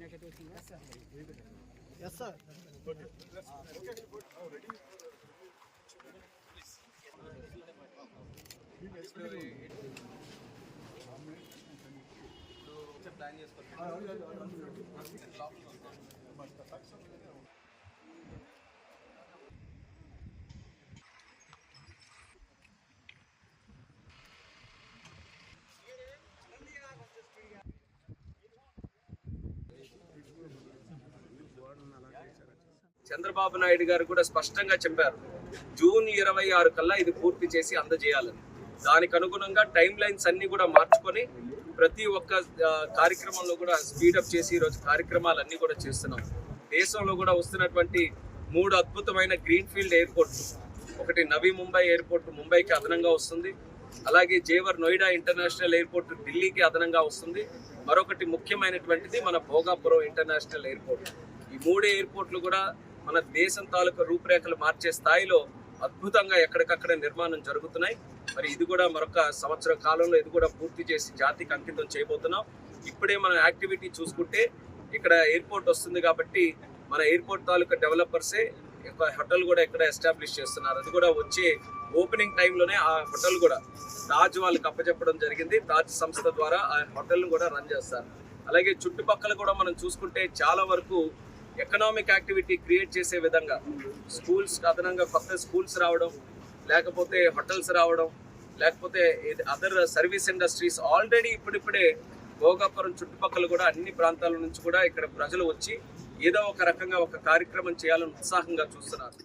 Yes, sir. Okay. Chandrababu Naidu గారు కూడా స్పష్టంగా చెప్పారు, జూన్ 26 కల్లా ఇది పూర్తి చేసి అందజేయాలని. దానికి అనుగుణంగా టైం లైన్స్ అన్ని కూడా మార్చుకొని ప్రతి ఒక్క కార్యక్రమంలో కూడా స్పీడప్ చేసి ఈరోజు కార్యక్రమాలన్నీ కూడా చేస్తున్నాం. దేశంలో కూడా వస్తున్నటువంటి 3 అద్భుతమైన గ్రీన్ఫీల్డ్ ఎయిర్పోర్ట్, ఒకటి నవీ ముంబై ఎయిర్పోర్ట్ ముంబైకి అదనంగా వస్తుంది, అలాగే జేవర్ నోయిడా ఇంటర్నేషనల్ ఎయిర్పోర్ట్ ఢిల్లీకి అదనంగా వస్తుంది, మరొకటి ముఖ్యమైనటువంటిది మన భోగాపురం ఇంటర్నేషనల్ ఎయిర్పోర్ట్. ఈ 3 ఎయిర్పోర్ట్లు కూడా మన దేశం తాలూకా రూపురేఖలు మార్చే స్థాయిలో అద్భుతంగా ఎక్కడికక్కడ నిర్మాణం జరుగుతున్నాయి. మరి ఇది కూడా మరొక సంవత్సరం కాలంలో ఇది కూడా పూర్తి చేసి జాతికి అంకితం చేయబోతున్నాం. ఇప్పుడే మనం యాక్టివిటీ చూసుకుంటే ఇక్కడ ఎయిర్పోర్ట్ వస్తుంది కాబట్టి మన ఎయిర్పోర్ట్ తాలూకా డెవలపర్సే హోటల్ కూడా ఇక్కడ ఎస్టాబ్లిష్ చేస్తున్నారు. అది కూడా వచ్చే ఓపెనింగ్ టైంలోనే ఆ హోటల్ కూడా తాజ్ వాళ్ళకి అప్పచెప్పడం జరిగింది. తాజ్ సంస్థ ద్వారా ఆ హోటల్ను కూడా రన్ చేస్తారు. అలాగే చుట్టుపక్కల కూడా మనం చూసుకుంటే చాలా వరకు ఎకనామిక్ యాక్టివిటీ క్రియేట్ చేసే విధంగా స్కూల్స్ అదనంగా కొత్త స్కూల్స్ రావడం, లేకపోతే హోటల్స్ రావడం, లేకపోతే అదర్ సర్వీస్ ఇండస్ట్రీస్ ఆల్రెడీ ఇప్పుడిప్పుడే భోగాపురం చుట్టుపక్కల కూడా అన్ని ప్రాంతాల నుంచి కూడా ఇక్కడ ప్రజలు వచ్చి ఏదో ఒక రకంగా ఒక కార్యక్రమం చేయాలని ఉత్సాహంగా చూస్తున్నారు.